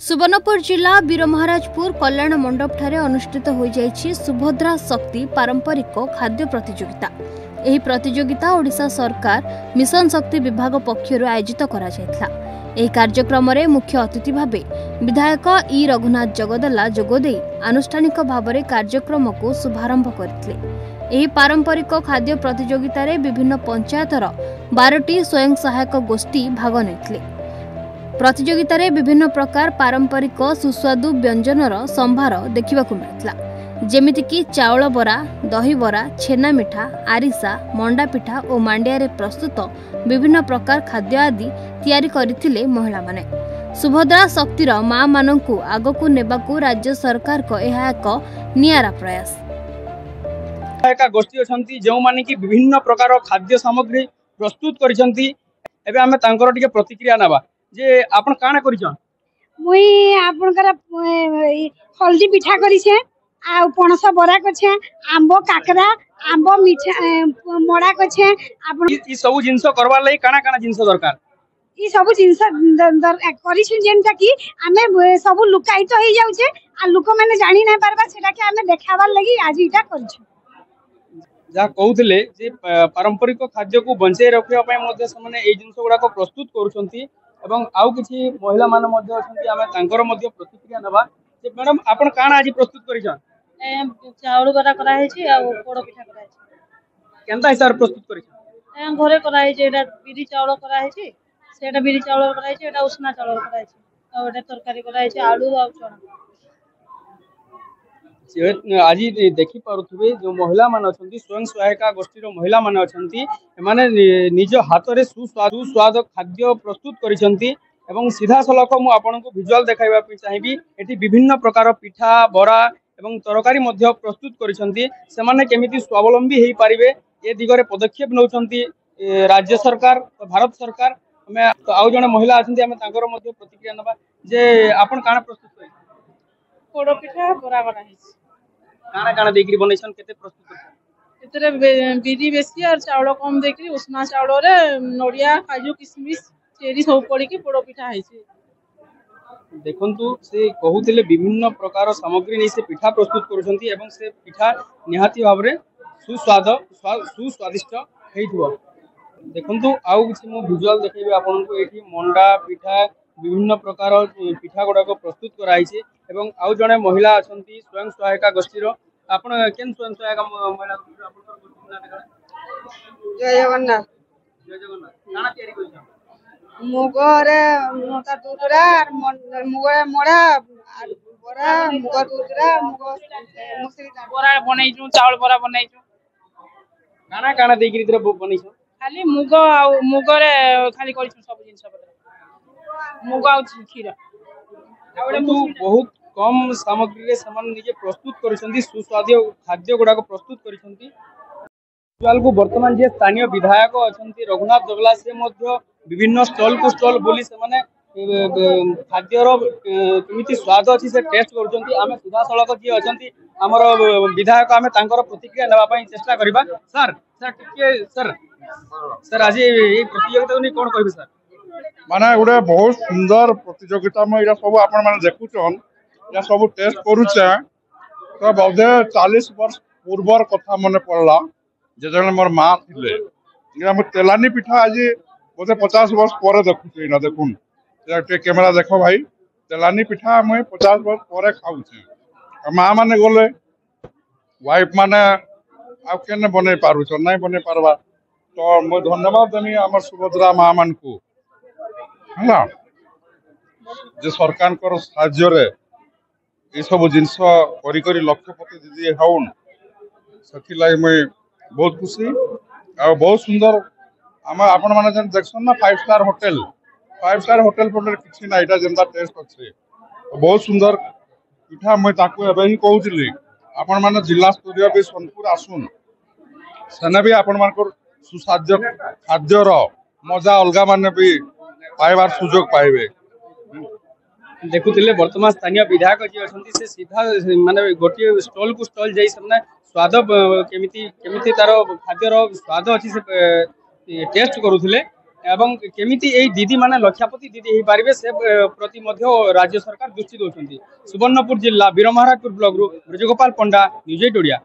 सुवर्णपुर जिला वीरमहाराजपुर कल्याण मंडप ठारे अनुष्ठित हो जाइछि सुभद्रा शक्ति पारंपरिक खाद्य प्रतियोगिता। एही प्रतियोगिता ओडिशा सरकार मिशन शक्ति विभाग पक्षरु आयोजित करा जायतला। एही कार्यक्रम रे मुख्य अतिथि भाबे विधायक ई रघुनाथ जगदला जोगदे आनुष्ठानिक भाबरे कार्यक्रम को शुभारंभ करथिले। एही पारंपरिक खाद्य प्रतियोगिता रे विभिन्न पंचायतर 12टी स्वयं सहायक गोष्ठी भाग नेथिले। प्रतियोगिता रे विभिन्न प्रकार पारंपरिक सुस्वादु व्यंजनर संभार देखिबाकू मिलता, जेमिति कि चाउल बरा, दही बरा, छेना मिठा, आरिसा, मंडा पिठा और मांडिया रे प्रस्तुत विभिन्न प्रकार खाद्य आदि तैयारी करथिले महिला माने। सुभद्रा शक्तिर मां माननकू आगकू नेबाकू राज्य सरकार को एहा एक नियारा प्रयास। एका गोष्ठी अछंती जो माने कि विभिन्न प्रकार खाद्य सामग्री प्रस्तुत करिसंती। एबे हमें तांकर टिके प्रतिक्रिया नबा जे आपण काना करिछन। मुई आपनकर हल्दी पिठा करिछे आ पणस बरा करछे, आंबो काकरा, आंबो मिठा मोडा करछे। आपण ई सब जिंस करबा लई काना काना जिंस दरकार। ई सब जिंस करिछु जेंता कि हमें सब लुकाई तो हो जाउछे आ लोक माने जानि नै पारबा सेटा के हमें देखाबार लागि आज इटा करिछु। जा कहउतले जे पारंपरिक खाद्य को बंचे रखिया पय मध्ये समने ए जिंस गुडा को प्रस्तुत करूछंती एवं आउ किछि महिला मान मध्ये अछंती। हमें तांकर मध्ये प्रतिक्रिया नबा जे मैडम आपण काना आज प्रस्तुत करिछन। चाउल बरा करा हेछि आ पोड़ पिठा करा हेछि। केनता हिसाब प्रस्तुत करिछन। घरे करा हेछि, एटा बिरी चाउल करा हेछि, सेटा बिरी चाउल करा हेछि, एटा उष्णा चाउल करा हेछि, आ एटा तरकारी करा हेछि आलू आ चना। आज देखि पारुथबे जो महिला मान अछंती स्वयं सहायका गोष्ठीर महिला मान अछंती माने निज हाथ रे सुस्वादु स्वाद खाद्य प्रस्तुत करिसंती एवं सीधा सलख मु आपनको विजुअल देखाइबा पई चाहिबी। एठी विभिन्न प्रकार पिठा बरा एवं तरकारी मध्य प्रस्तुत करिसंती। से माने केमिति स्वावलंबी हेई पारिबे ए दिगरे पदक्षेप नउचंती राज्य सरकार भारत सरकार। हमें आउ जने महिला अछंती हमें तांकर मध्य प्रतिक्रिया नबा जे आपण काना प्रस्तुत करि। पोड़ पिठा बरा बना हेछि। काना काना देकरी बनैछन केते प्रस्तुत करछन। एतरे बिरी बेसी और चाउल कम देकरी उष्णा चाउल रे नडिया काजू किशमिश चेरी सब पड़ी के पोड़ पिठा हेछि। देखंतु से कहउतिले विभिन्न प्रकार सामग्री नै से पिठा प्रस्तुत करूछंती एवं से पिठा निहाती भाबरे सुस्वादिष्ट हेइथबो। देखंतु आउ किछि मु विजुअल देखेबे आपनको। एठी मंडा पिठा विभिन्न प्रकार पिठा गुडा को प्रस्तुत कराइछे एवं आउ जने महिला अछंती स्वयं सहायका गोष्ठीर। आपण केन स्वयं सहायका महिला गोष्ठीर आपन गोष्ठी ना। जय जगन्नाथ। जय जगन्नाथ। काना तयारी करिछन। मुगरे मोटा दूधरा मुगरे मोड़ा बरा मुग दूधरा मुग मुसरी बरा बनैछु, चाउल बरा बनैछु। काना काना देकरी रे बनैछु। खाली मुग आ मुगरे खाली करिछु सब जिंस बरा मुग आ खीरा। बहुत कम सामग्री रे समान निजे प्रस्तुत करिसंती सुस्वाद्य खाद्य गुडा को प्रस्तुत करिसंती। को वर्तमान जे स्थानीय विधायक अछंती रघुनाथ जगला से मध्य विभिन्न स्टॉल को स्टॉल बोली से माने खाद्यर केमिति स्वाद अछि से टेस्ट करछंती। आमे सुधा सळक जी अछंती हमर विधायक आमे तांकर प्रतिक्रिया लेबा पई चेष्टा करिबा। सर सर आज ए प्रतियोगिता नि कोन कहबे सर। माने गोटे बहुत सुंदर प्रतियोगिता में इरा सब आपण माने देखुछन या सब टेस्ट करूछे। तो बोधे 40 वर्ष पूर्वर कथा मने पड़ला जे जने मोर मां थिले इरा हम तेलानी पिठा आज बोधे 50 वर्ष पर देखुछे ना। देखुन ते कैमरा देखो भाई, तेलानी पिठा मैं 50 वर्ष पर खाउछे। मां माने गोले वाइफ माने आ केने बने पारुछ नै बने पारबा। तो मैं धन्यवाद देमी हमर सुभद्रा मां मान को है जे सरकार कर साहाय्य रे ये सब जिनस करी करी लक्षपति दीदी हाउन सखी लाई मैं बहुत खुशी आ बहुत सुंदर। हम आपण माने जन देखसन ना 5 स्टार होटल पर किछि ना एटा जेंदा टेस्ट अछि बहुत सुंदर पिठा। मैं ताको एबे ही कहउतिली आपण माने जिला स्तरीय भी सोनपुर आसुन सेने भी आपण मानकर सुसाध्य खाद्यर मजा अलगा माने भी पाइबार सुजोग पाइबे। देखुतिले वर्तमान स्थानीय विधायक जी अछंती से सीधा माने गोटी स्टॉल को स्टॉल जाई सबने स्वाद केमिति तार खाद्यर स्वाद अछि से टेस्ट करूथिले एवं केमिति एई दीदी माने लक्षापति दीदी हो पारे से प्रति मध्य राज्य सरकार दृष्टि दौरान। सुवर्णपुर जिला वीरमहाराजपुर ब्लॉक रु ब्रजगोपाल पंडा, न्यूज 8 ओडिया।